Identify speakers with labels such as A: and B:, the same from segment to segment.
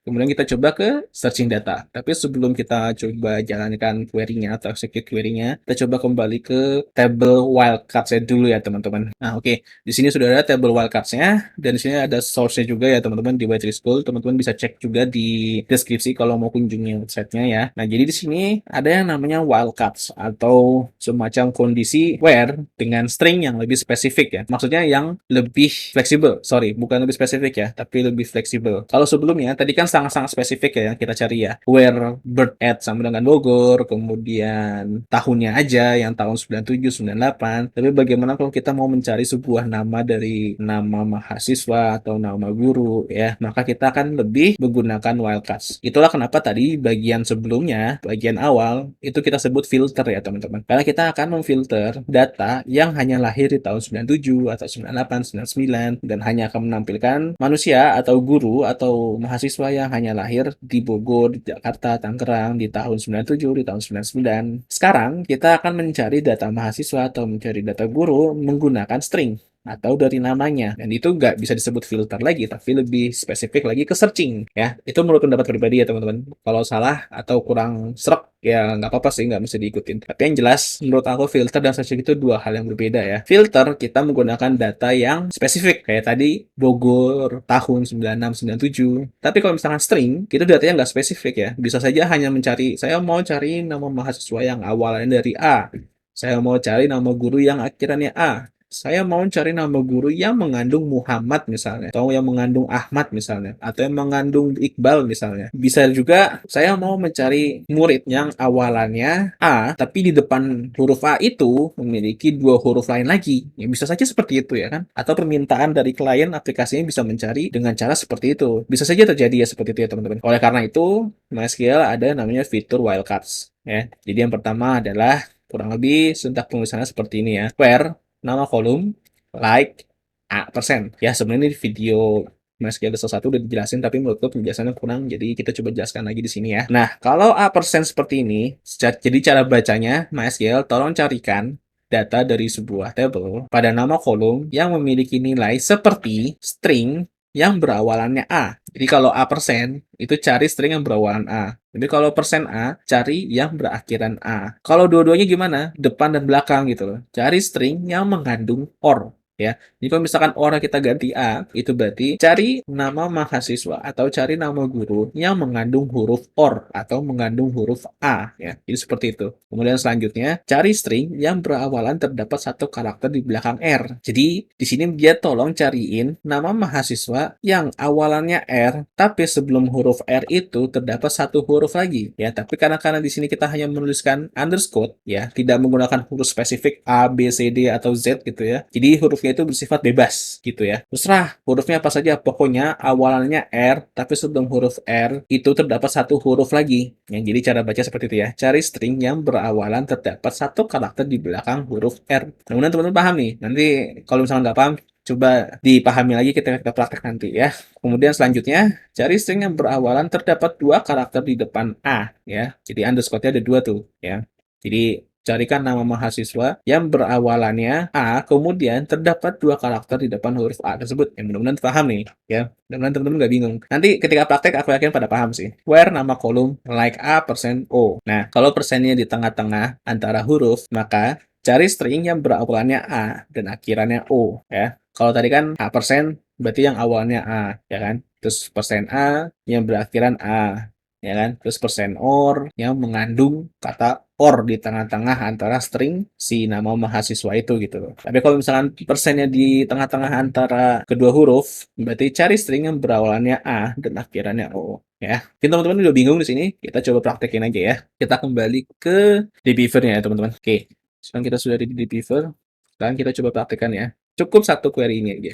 A: Kemudian kita coba ke searching data. Tapi sebelum kita coba jalankan query-nya atau execute query-nya, kita coba kembali ke table wildcards-nya dulu ya teman-teman. Nah oke, di sini sudah ada table wildcards-nya dan di sini ada source-nya juga ya teman-teman di Whiteley School. Teman-teman bisa cek juga di deskripsi kalau mau kunjungi website-nya ya. Nah jadi di sini ada yang namanya wildcards atau semacam kondisi where dengan string yang lebih spesifik ya. Maksudnya yang lebih fleksibel. Sorry, bukan lebih spesifik ya, tapi lebih fleksibel. Kalau sebelumnya tadi kan sangat-sangat spesifik ya yang kita cari ya. Where birth at sama dengan Bogor, kemudian tahunnya aja yang tahun 97, 98. Tapi bagaimana kalau kita mau mencari sebuah nama dari nama mahasiswa atau nama guru ya, maka kita akan lebih menggunakan wildcards. Itulah kenapa tadi bagian sebelumnya, bagian awal, itu kita sebut filter ya teman-teman. Karena kita akan memfilter data yang hanya lahir di tahun 97 atau 98, 99 dan hanya akan menampilkan manusia atau guru atau mahasiswa yang hanya lahir di Bogor, di Jakarta, Tangerang di tahun 97, di tahun 99. Sekarang kita akan mencari data mahasiswa atau mencari data guru menggunakan string atau dari namanya, dan itu nggak bisa disebut filter lagi tapi lebih spesifik lagi ke searching ya. Itu menurut pendapat pribadi ya teman-teman. Kalau salah atau kurang serak ya nggak apa-apa sih, nggak mesti diikutin, tapi yang jelas menurut aku filter dan searching itu dua hal yang berbeda ya. Filter kita menggunakan data yang spesifik kayak tadi Bogor tahun 96, 97. Tapi kalau misalkan string itu datanya nggak spesifik ya, bisa saja hanya mencari saya mau cari nama mahasiswa yang awalnya dari A, saya mau cari nama guru yang akhirannya A, saya mau cari nama guru yang mengandung Muhammad misalnya, atau yang mengandung Ahmad misalnya, atau yang mengandung Iqbal misalnya. Bisa juga saya mau mencari murid yang awalannya A, tapi di depan huruf A itu memiliki dua huruf lain lagi. Ya bisa saja seperti itu ya kan? Atau permintaan dari klien aplikasinya bisa mencari dengan cara seperti itu. Bisa saja terjadi ya seperti itu ya teman-teman. Oleh karena itu, MySQL ada namanya fitur wildcards. Ya, jadi yang pertama adalah kurang lebih sintak penulisannya seperti ini ya. Where nama kolom, like, A persen. Ya sebenarnya ini video MySQL satu udah dijelasin, tapi menurutku penjelasannya kurang, jadi kita coba jelaskan lagi di sini ya. Nah, kalau A persen seperti ini, jadi cara bacanya MySQL tolong carikan data dari sebuah tabel pada nama kolom yang memiliki nilai seperti string yang berawalannya A. Jadi kalau A persen, itu cari string yang berawalan A. Jadi kalau persen A, cari yang berakhiran A. Kalau dua-duanya gimana? Depan dan belakang gitu loh. Cari string yang mengandung OR. Ya, jadi kalau misalkan orang kita ganti A, itu berarti cari nama mahasiswa atau cari nama guru yang mengandung huruf OR atau mengandung huruf A. Ya, jadi seperti itu. Kemudian selanjutnya, cari string yang berawalan terdapat satu karakter di belakang R. Jadi di sini dia tolong cariin nama mahasiswa yang awalannya R, tapi sebelum huruf R itu terdapat satu huruf lagi. Ya, tapi karena di sini kita hanya menuliskan underscore, ya, tidak menggunakan huruf spesifik A, B, C, D atau Z gitu ya. Jadi hurufnya itu bersifat bebas gitu ya. Terserah hurufnya apa saja, pokoknya awalannya R, tapi sebelum huruf R itu terdapat satu huruf lagi. Yang jadi cara baca seperti itu ya. Cari string yang berawalan terdapat satu karakter di belakang huruf R. Kemudian teman-teman paham nih. Nanti kalau misalnya nggak paham, coba dipahami lagi ketika kita praktek nanti ya. Kemudian selanjutnya, cari string yang berawalan terdapat dua karakter di depan A ya. Jadi underscore-nya ada dua tuh ya. Jadi carikan nama mahasiswa yang berawalannya A, kemudian terdapat dua karakter di depan huruf A tersebut. Yang mudah-mudahan paham nih, ya. Mudah-mudahan teman-teman nggak bingung. Nanti ketika praktek, aku yakin pada paham sih. Where nama kolom like A persen O. Nah, kalau persennya di tengah-tengah antara huruf, maka cari string yang berawalannya A dan akhirannya O, ya. Kalau tadi kan A persen, berarti yang awalnya A, ya kan? Terus persen A yang berakhiran A, ya kan? Terus persen or yang mengandung kata or di tengah-tengah antara string si nama mahasiswa itu gitu loh. Tapi kalau misalkan persennya di tengah-tengah antara kedua huruf, berarti cari string yang berawalannya A dan akhirannya O. Ya, mungkin teman-teman udah bingung di sini. Kita coba praktekin aja ya. Kita kembali ke dbeaver-nya ya teman-teman. Oke, sekarang kita sudah di dbeaver. Sekarang kita coba praktekkan ya. Cukup satu query ini aja.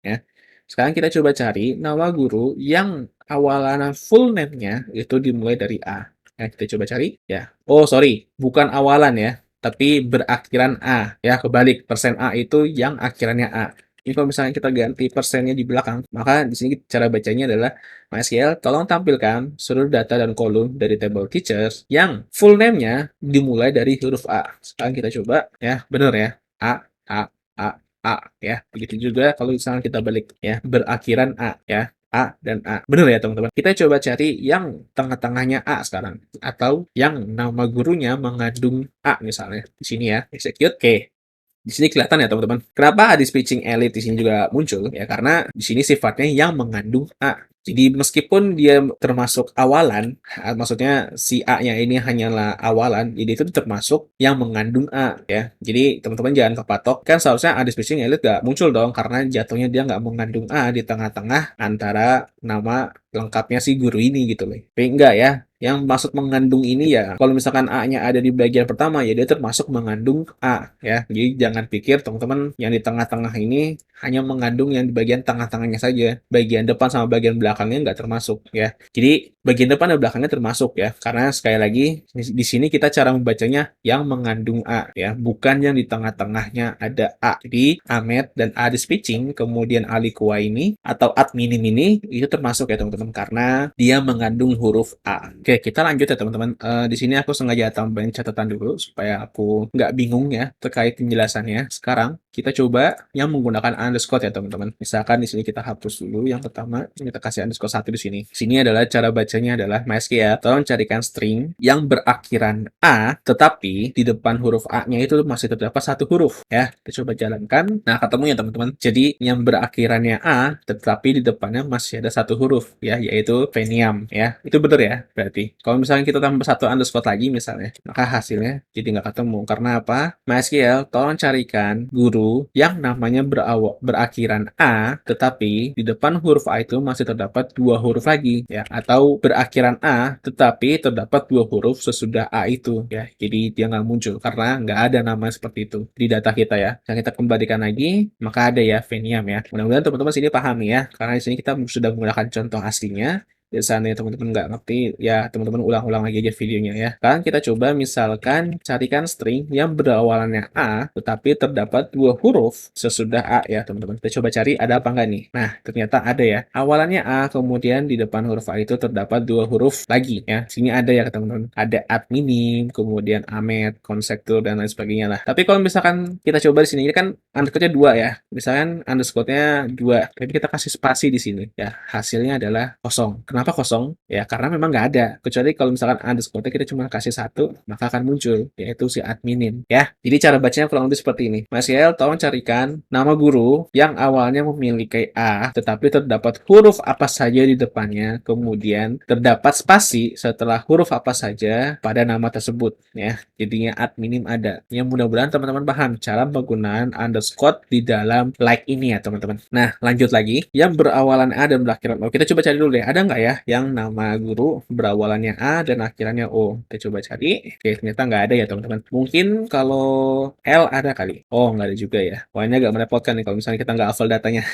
A: Ya. Sekarang kita coba cari nama guru yang awalan full name-nya itu dimulai dari A. Ya, kita coba cari. Ya. Oh, sorry. Bukan awalan ya. Tapi berakhiran A. Ya, kebalik. Persen A itu yang akhirannya A. Jadi kalau misalnya kita ganti persennya di belakang, maka di sini cara bacanya adalah MySQL, tolong tampilkan seluruh data dan kolom dari table teachers yang full name-nya dimulai dari huruf A. Sekarang kita coba. Ya, benar ya. A, A, A, ya. Begitu juga kalau misalnya kita balik ya, berakhiran A ya. A dan A. Bener ya teman-teman? Kita coba cari yang tengah-tengahnya A sekarang. Atau yang nama gurunya mengandung A misalnya. Di sini ya, execute. Oke. Di sini kelihatan ya teman-teman. Kenapa dispatching elite di sini juga muncul? Ya karena di sini sifatnya yang mengandung A. Jadi meskipun dia termasuk awalan, maksudnya si A-nya ini hanyalah awalan, jadi itu termasuk yang mengandung A ya. Jadi teman-teman jangan kepatok, kan seharusnya A dispatching elite gak muncul dong, karena jatuhnya dia nggak mengandung A di tengah-tengah antara nama lengkapnya si guru ini gitu loh. Tapi enggak ya, yang maksud mengandung ini ya, kalau misalkan A-nya ada di bagian pertama, ya dia termasuk mengandung A ya. Jadi jangan pikir teman-teman yang di tengah-tengah ini hanya mengandung yang di bagian tengah-tengahnya saja. Bagian depan sama bagian belakangnya nggak termasuk ya. Jadi bagian depan dan belakangnya termasuk ya. Karena sekali lagi di sini kita cara membacanya yang mengandung A ya, bukan yang di tengah-tengahnya ada A. Jadi Ahmed dan A dispatching, kemudian Ali ini atau adminim ini itu termasuk ya teman-teman karena dia mengandung huruf A. Oke, kita lanjut ya teman-teman. Di sini aku sengaja tambahin catatan dulu supaya aku nggak bingung ya terkait penjelasannya. Sekarang kita coba yang menggunakan underscore ya teman-teman. Misalkan di sini kita hapus dulu yang pertama, kita kasih underscore 1 di sini. Sini adalah cara bacanya adalah MySQL. Tolong carikan string yang berakhiran A, tetapi di depan huruf A-nya itu masih terdapat satu huruf ya. Kita coba jalankan. Nah, ketemu ya teman-teman. Jadi yang berakhirannya A, tetapi di depannya masih ada satu huruf ya, yaitu Veniam ya. Itu benar ya berarti. Kalau misalnya kita tambah satu underscore lagi misalnya, maka hasilnya jadi nggak ketemu. Karena apa? MySQL, tolong carikan guru yang namanya berakhiran A, tetapi di depan huruf A itu masih terdapat dua huruf lagi, ya. Atau berakhiran A, tetapi terdapat dua huruf sesudah A itu, ya. Jadi dia nggak muncul, karena nggak ada nama seperti itu di data kita, ya. Yang kita kembalikan lagi, maka ada ya, Veniam, ya. Mudah-mudahan teman-teman sini paham ya, karena di sini kita sudah menggunakan contoh aslinya. Di sana teman-teman nggak ngerti, ya teman-teman ulang-ulang lagi aja videonya ya. Sekarang kita coba misalkan carikan string yang berawalannya A, tetapi terdapat dua huruf sesudah A ya teman-teman. Kita coba cari ada apa nggak nih. Nah, ternyata ada ya. Awalannya A, kemudian di depan huruf A itu terdapat dua huruf lagi ya. Sini ada ya teman-teman. Ada adminim, kemudian Ahmed, konsektor, dan lain sebagainya lah. Tapi kalau misalkan kita coba di sini, ini kan underscore-nya dua ya. Misalkan underscore-nya dua, tapi kita kasih spasi di sini ya. Hasilnya adalah kosong. Kenapa kosong? Ya karena memang nggak ada. Kecuali kalau misalkan underscore kita cuma kasih satu, maka akan muncul, yaitu si adminin. Ya, jadi cara bacanya kurang lebih seperti ini. Mas Yael, tolong carikan nama guru yang awalnya memiliki A, tetapi terdapat huruf apa saja di depannya, kemudian terdapat spasi setelah huruf apa saja pada nama tersebut. Ya, jadinya adminim ada. Yang mudah-mudahan teman-teman paham cara penggunaan underscore di dalam like ini ya teman-teman. Nah, lanjut lagi. Yang berawalan A dan berakhiran O. Kita coba cari dulu deh. Ada nggak ya yang nama guru berawalannya A dan akhirannya O? Kita coba cari. Oke, ternyata nggak ada ya teman-teman. Mungkin kalau L ada kali. Oh, nggak ada juga ya. Wah, ini agak merepotkan nih kalau misalnya kita nggak hafal datanya.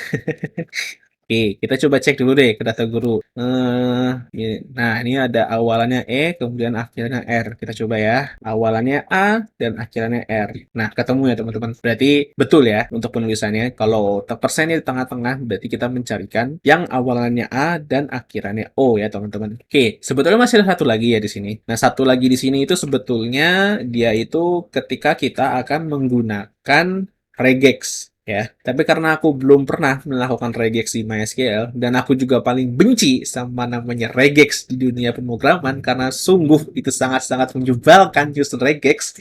A: Oke, kita coba cek dulu deh ke data guru. Nah, ini ada awalannya E, kemudian akhirnya R. Kita coba ya. Awalannya A dan akhirannya R. Nah, ketemu ya teman-teman. Berarti betul ya untuk penulisannya. Kalau persennya di tengah-tengah, berarti kita mencarikan yang awalannya A dan akhirannya O ya teman-teman. Oke, sebetulnya masih ada satu lagi ya di sini. Nah, satu lagi di sini itu sebetulnya dia itu ketika kita akan menggunakan regex. Ya, tapi karena aku belum pernah melakukan regex di MySQL dan aku juga paling benci sama namanya regex di dunia pemrograman karena sungguh itu sangat-sangat menyebalkan justru regex.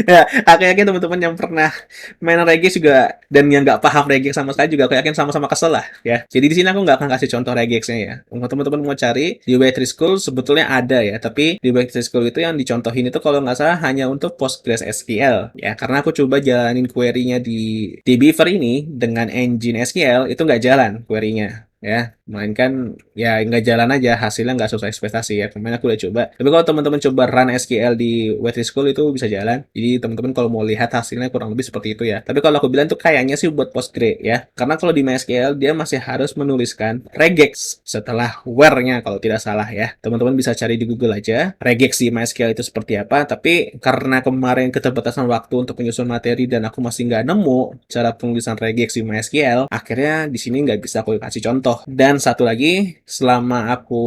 A: Ya, aku yakin teman-teman yang pernah main regex juga dan yang nggak paham regex sama sekali juga aku yakin sama-sama kesel lah ya. Jadi di sini aku nggak akan kasih contoh regexnya ya. Kalau teman-teman mau cari di W3 School sebetulnya ada ya, tapi di W3 School itu yang dicontohin itu kalau nggak salah hanya untuk PostgreSQL ya. Karena aku coba jalanin query-nya di Beaver ini dengan engine SQL itu nggak jalan query-nya ya, melainkan ya nggak jalan aja, hasilnya nggak sesuai ekspektasi ya. Kemarin aku udah coba, tapi kalau teman-teman coba run SQL di Web3 School itu bisa jalan. Jadi teman-teman kalau mau lihat hasilnya kurang lebih seperti itu ya. Tapi kalau aku bilang tuh kayaknya sih buat Postgre ya, karena kalau di MySQL dia masih harus menuliskan regex setelah where-nya kalau tidak salah ya. Teman-teman bisa cari di Google aja regex di MySQL itu seperti apa. Tapi karena kemarin keterbatasan waktu untuk menyusun materi dan aku masih nggak nemu cara penulisan regex di MySQL, akhirnya di sini nggak bisa aku kasih contoh contoh. Dan satu lagi, selama aku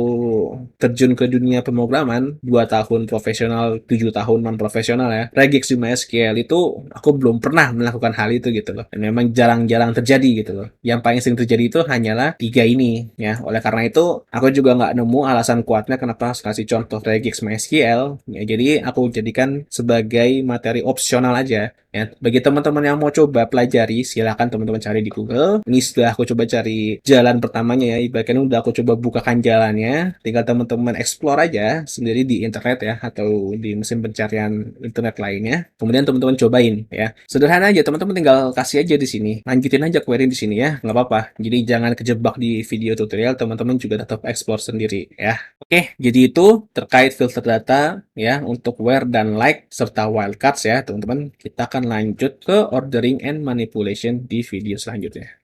A: terjun ke dunia pemrograman, 2 tahun profesional, 7 tahun non-profesional ya, regex di MySQL itu aku belum pernah melakukan hal itu gitu loh. Dan memang jarang-jarang terjadi gitu loh. Yang paling sering terjadi itu hanyalah 3 ini ya. Oleh karena itu, aku juga nggak nemu alasan kuatnya kenapa harus kasih contoh regex MySQL. Ya, jadi aku jadikan sebagai materi opsional aja. Ya, bagi teman-teman yang mau coba pelajari, silakan teman-teman cari di Google. Ini sudah aku coba cari jalan pertamanya ya, ibaratnya udah aku coba bukakan jalannya. Tinggal teman-teman explore aja sendiri di internet ya, atau di mesin pencarian internet lainnya. Kemudian teman-teman cobain ya. Sederhana aja, teman-teman tinggal kasih aja di sini. Lanjutin aja query di sini ya, nggak apa-apa. Jadi jangan kejebak di video tutorial, teman-teman juga tetap explore sendiri ya. Oke, jadi itu terkait filter data ya untuk where dan like serta wildcards ya teman-teman. Kita akan lanjut ke ordering and manipulation di video selanjutnya.